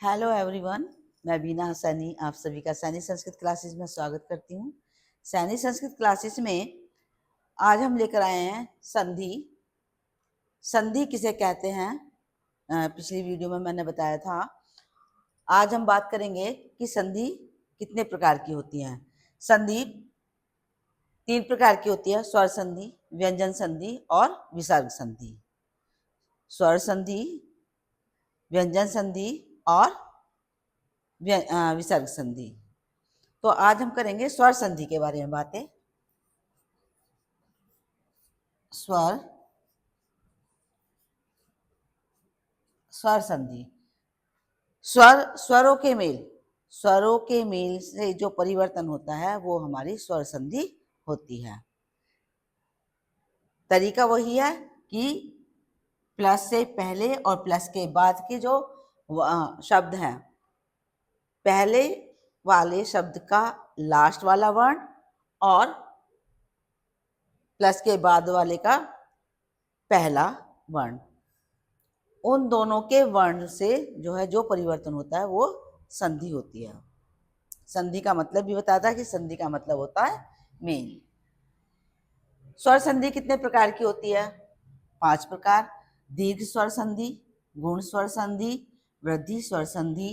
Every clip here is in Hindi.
हेलो एवरीवन, मैं बीना सैनी आप सभी का सैनी संस्कृत क्लासेस में स्वागत करती हूँ। सैनी संस्कृत क्लासेस में आज हम लेकर आए हैं संधि। संधि किसे कहते हैं, पिछली वीडियो में मैंने बताया था। आज हम बात करेंगे कि संधि कितने प्रकार की होती हैं। संधि 3 प्रकार की होती है: स्वर संधि, व्यंजन संधि और विसर्ग संधि। स्वर संधि, व्यंजन संधि और विसर्ग संधि। तो आज हम करेंगे स्वर संधि के बारे में बातें। स्वर संधि, स्वरों के मेल से जो परिवर्तन होता है वो हमारी स्वर संधि होती है। तरीका वही है कि प्लस से पहले और प्लस के बाद के जो शब्द हैं, पहले वाले शब्द का लास्ट वाला वर्ण और प्लस के बाद वाले का पहला वर्ण, उन दोनों के वर्ण से जो परिवर्तन होता है वो संधि होती है। संधि का मतलब भी बताता है कि संधि का मतलब होता है मेल। स्वर संधि कितने प्रकार की होती है? 5 प्रकार: दीर्घ स्वर संधि, गुण स्वर संधि, वृद्धि स्वर संधि,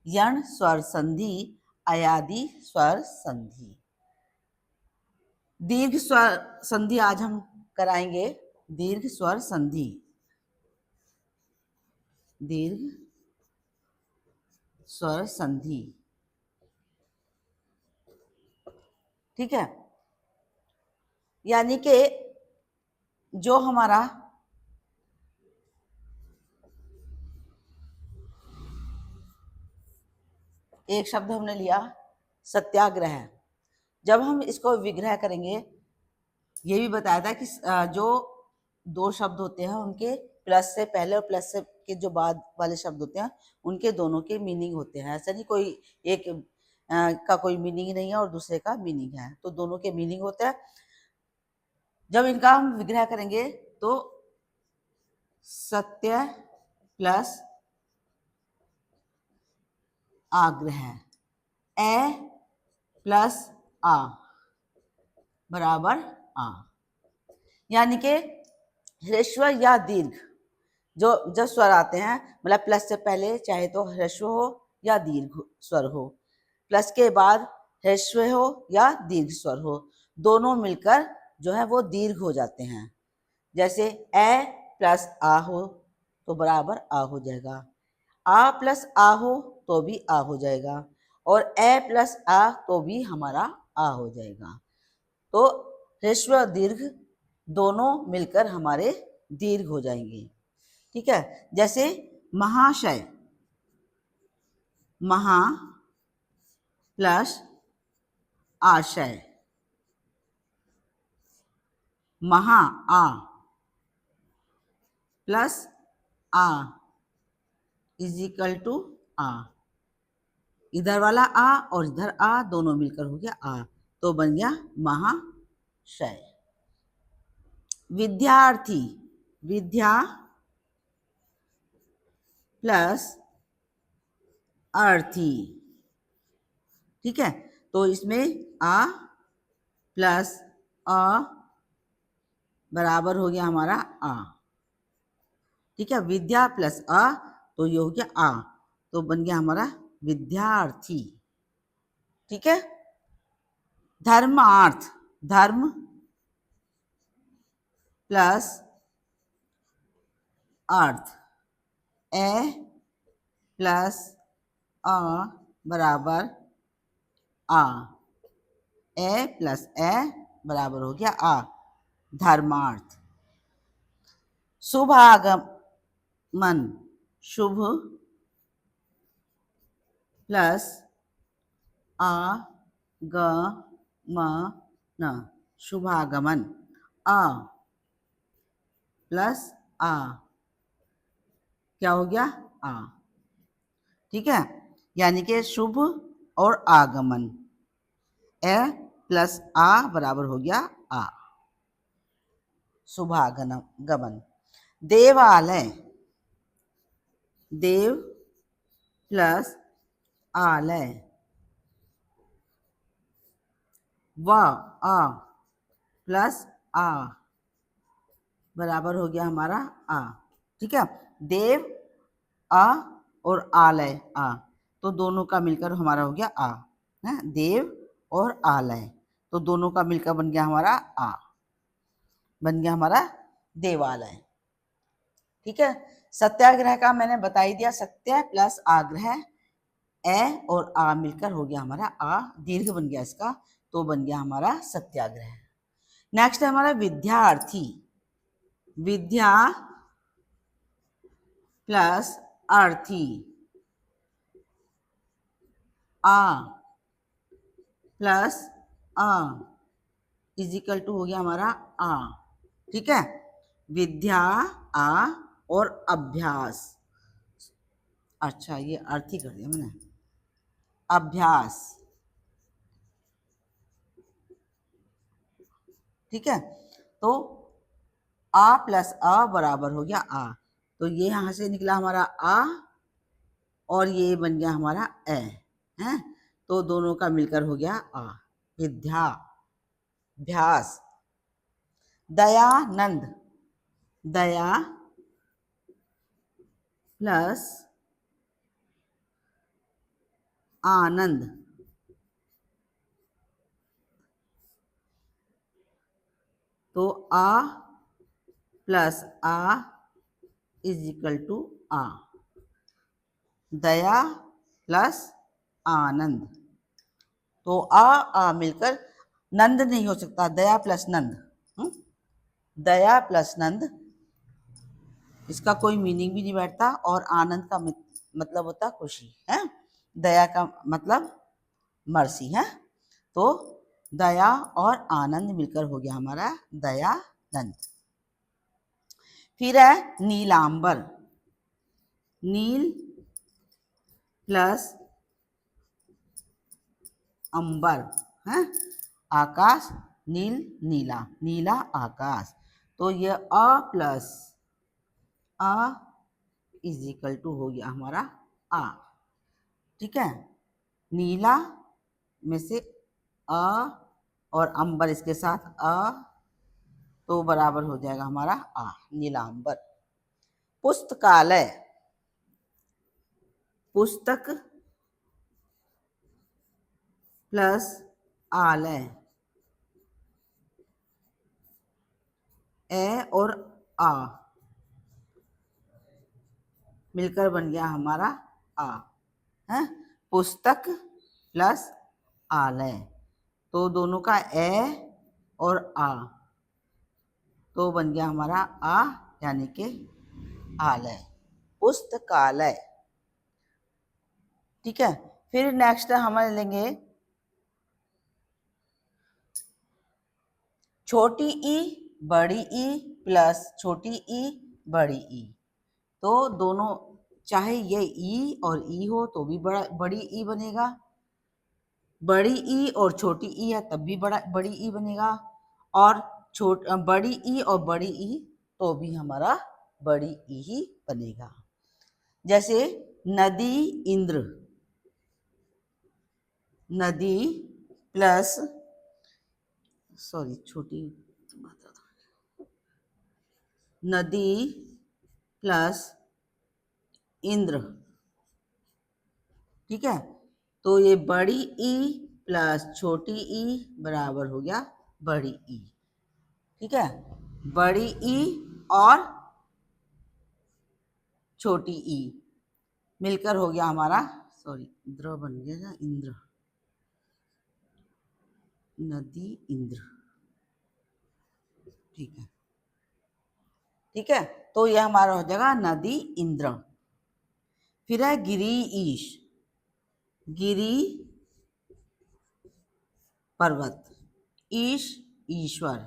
यण स्वर संधि, अयादि स्वर संधि। दीर्घ स्वर संधि आज हम कराएंगे। दीर्घ स्वर संधि, दीर्घ स्वर संधि, ठीक है। यानी कि जो हमारा एक शब्द हमने लिया सत्याग्रह, जब हम इसको विग्रह करेंगे, ये भी बताया था कि जो 2 शब्द होते हैं उनके प्लस से पहले और प्लस से के जो बाद वाले शब्द होते हैं उनके दोनों के मीनिंग होते हैं। ऐसा नहीं कोई एक का कोई मीनिंग नहीं है और दूसरे का मीनिंग है, तो दोनों के मीनिंग होते हैं। जब इनका हम विग्रह करेंगे तो सत्य प्लस आग्रह, ए प्लस आ बराबर आ, यानी कि ह्रस्व या दीर्घ जो स्वर आते हैं, मतलब प्लस से पहले चाहे तो ह्रस्व हो या दीर्घ स्वर हो, प्लस के बाद ह्रस्व हो या दीर्घ स्वर हो, दोनों मिलकर जो है वो दीर्घ हो जाते हैं। जैसे ए प्लस आ हो तो बराबर आ हो जाएगा, आ प्लस आ हो तो भी आ हो जाएगा, और ए प्लस आ तो भी हमारा आ हो जाएगा। तो ह्रस्व दीर्घ दोनों मिलकर हमारे दीर्घ हो जाएंगे, ठीक है। जैसे महाशय, महा प्लस आशय, महा आ प्लस आ इज इक्वल टू आ, इधर वाला आ और इधर आ दोनों मिलकर हो गया आ, तो बन गया महाशय। विद्यार्थी, विद्या प्लस अर्थी, ठीक है। तो इसमें आ प्लस अ बराबर हो गया हमारा आ, ठीक है। विद्या प्लस अ तो ये हो गया आ, तो बन गया हमारा विद्यार्थी, ठीक है। धर्मार्थ, धर्म प्लस अर्थ, ए प्लस अ बराबर आ, ए प्लस ए बराबर हो गया आ, धर्मार्थ। शुभागमन, शुभ प्लस आ ग म न, शुभागमन, आ प्लस आ क्या हो गया आ, ठीक है। यानी कि शुभ और आगमन, ए प्लस आ बराबर हो गया आ, शुभागमन। देवालय, देव प्लस आलय, व आ प्लस आ बराबर हो गया हमारा आ। ठीक है, देव आ और आलय आ, तो दोनों का मिलकर हमारा हो गया आ है, देव और आलय, तो दोनों का मिलकर बन गया हमारा आ, बन गया हमारा देवालय। ठीक है, सत्याग्रह का मैंने बता ही दिया, सत्य प्लस आग्रह, ए और आ मिलकर हो गया हमारा आ, दीर्घ बन गया इसका, तो बन गया हमारा सत्याग्रह। नेक्स्ट है हमारा विद्यार्थी, विद्या प्लस अर्थी, आ प्लस आ इजिकल टू हो गया हमारा आ। ठीक है, विद्या आ और अभ्यास, अच्छा ये अर्थ ही कर दिया मैंने, अभ्यास। ठीक है, तो आ प्लस आ बराबर हो गया आ, तो ये यहां से निकला हमारा आ और ये बन गया हमारा ए है, तो दोनों का मिलकर हो गया आ, विद्या अभ्यास। दयानंद, दया प्लस आनंद, तो आ प्लस आ इज इक्वल टू आ, दया प्लस आनंद, तो आ मिलकर नंद नहीं हो सकता, दया प्लस नंद, दया प्लस नंद, इसका कोई मीनिंग भी नहीं बैठता, और आनंद का मतलब होता खुशी है, दया का मतलब मर्सी है, तो दया और आनंद मिलकर हो गया हमारा दयानंद। फिर है नीलांबर, नील प्लस अंबर है, आकाश, नील नीला, नीला आकाश, तो ये अ प्लस आ इज इक्वल टू हो गया हमारा आ। ठीक है, नीला में से अ और अंबर इसके साथ अ, तो बराबर हो जाएगा हमारा आ, नीलांबर। पुस्तकालय, पुस्तक प्लस आलय, ए और आ मिलकर बन गया हमारा आ है, पुस्तक प्लस आलय, तो दोनों का ए और आ, तो बन गया हमारा आ यानी कि आलय, पुस्तकालय। ठीक है, फिर नेक्स्ट हम लेंगे छोटी ई बड़ी ई प्लस छोटी ई बड़ी ई, तो दोनों चाहे ये ई और ई हो तो भी बड़ी ई बनेगा, बड़ी ई और छोटी ई है तब भी बड़ी ई बनेगा, और बड़ी ई और बड़ी ई तो भी हमारा बड़ी ई ही बनेगा। जैसे नदी इंद्र, नदी प्लस छोटी नदी प्लस इंद्र। ठीक है, तो ये बड़ी ई प्लस छोटी ई बराबर हो गया बड़ी ई। ठीक है, बड़ी ई और छोटी ई मिलकर हो गया हमारा इंद्र बन गया ना, इंद्र, नदी इंद्र। ठीक है, ठीक है, तो यह हमारा हो जाएगा नदी इंद्र। फिर है गिरी ईश, गिरी पर्वत, ईश ईश्वर,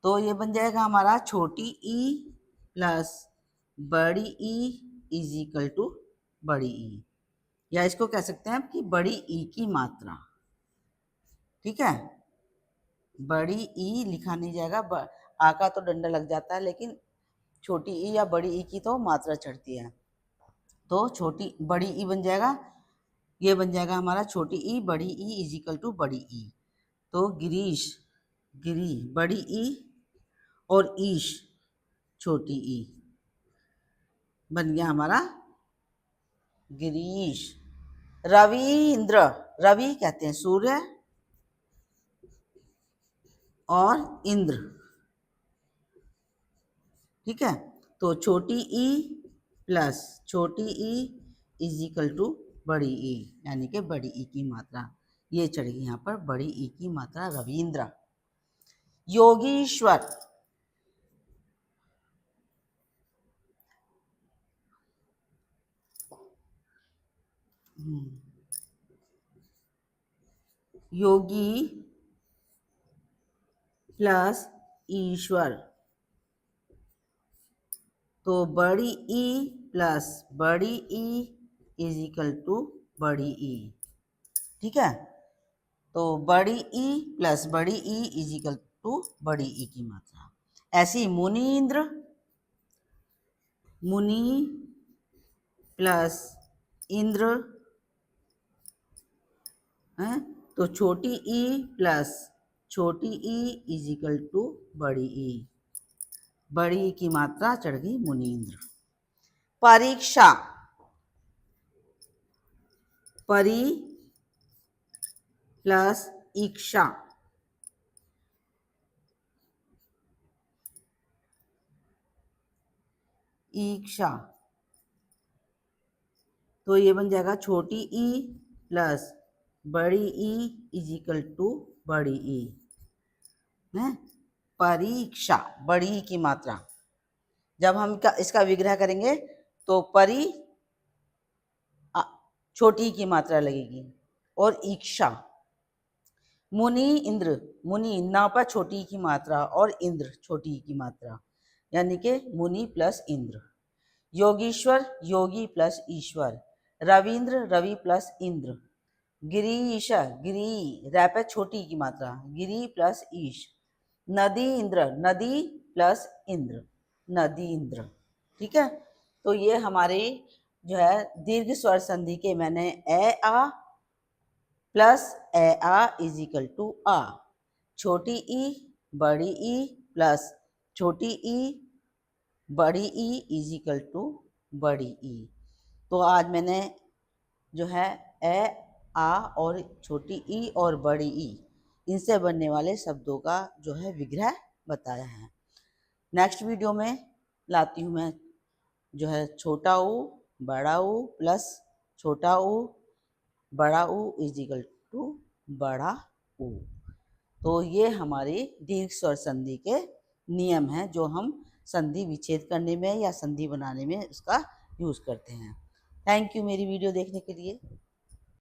तो ये बन जाएगा हमारा छोटी ई प्लस बड़ी ई इज इक्वल टू बड़ी ई, या इसको कह सकते हैं कि बड़ी ई की मात्रा। ठीक है, बड़ी ई लिखा नहीं जाएगा, आ का तो डंडा लग जाता है, लेकिन छोटी ई या बड़ी ई की तो मात्रा चढ़ती है, तो छोटी बड़ी ई बन जाएगा, ये बन जाएगा हमारा छोटी ई बड़ी ई इज इक्वल टू बड़ी ई। तो गिरीश, गिरी बड़ी ई और ईश छोटी ई बन गया हमारा गिरीश। रविंद्र, रवि कहते हैं सूर्य और इंद्र, ठीक है। तो छोटी ई प्लस छोटी ई इज इक्वल टू बड़ी ई, यानी कि बड़ी ई की मात्रा, ये चढ़ेगी यहाँ पर बड़ी ई की मात्रा रविंद्र। योगीश्वर, योगी प्लस ईश्वर, तो बड़ी ई प्लस बड़ी ई इज इक्वल टू बड़ी ई, ठीक है। तो बड़ी ई प्लस बड़ी ई इज इक्वल टू बड़ी ई की मात्रा। ऐसे ही मुनीन्द्र, मुनि प्लस इंद्र है, तो छोटी ई प्लस छोटी ई इज इक्वल टू बड़ी ई, बड़ी ई की मात्रा चढ़ गई मुनीन्द्र। परीक्षा, परी प्लस इक्षा, ईक्षा, तो ये बन जाएगा छोटी ई प्लस बड़ी ई इज इक्वल टू बड़ी ई है। परीक्षा बड़ी ई की मात्रा, जब हम इसका विग्रह करेंगे तो परी छोटी की मात्रा लगेगी और ईक्षा। मुनि इंद्र, मुनि नाव पर छोटी की मात्रा और इंद्र छोटी की मात्रा, यानी कि मुनि प्लस इंद्र। योगीश्वर, योगी प्लस ईश्वर। रविंद्र, रवि प्लस इंद्र। गिरीश, गिरी रैप छोटी की मात्रा, गिरी प्लस ईश। नदी इंद्र, नदी प्लस इंद्र, नदी इंद्र, ठीक है। तो ये हमारे जो है दीर्घ स्वर संधि के मैंने ए आ प्लस ए आ इज इक्वल टू आ, छोटी ई बड़ी ई प्लस छोटी ई बड़ी ई इज इक्वल टू बड़ी ई। तो आज मैंने जो है ए आ और छोटी ई और बड़ी ई इनसे बनने वाले शब्दों का जो है विग्रह बताया है। नेक्स्ट वीडियो में लाती हूँ मैं जो है छोटा ऊ बड़ा ऊ प्लस छोटा ऊ बड़ा ऊ इज इक्वल टू बड़ा ऊ। तो ये हमारी दीर्घ स्वर संधि के नियम हैं जो हम संधि विच्छेद करने में या संधि बनाने में उसका यूज़ करते हैं। थैंक यू मेरी वीडियो देखने के लिए।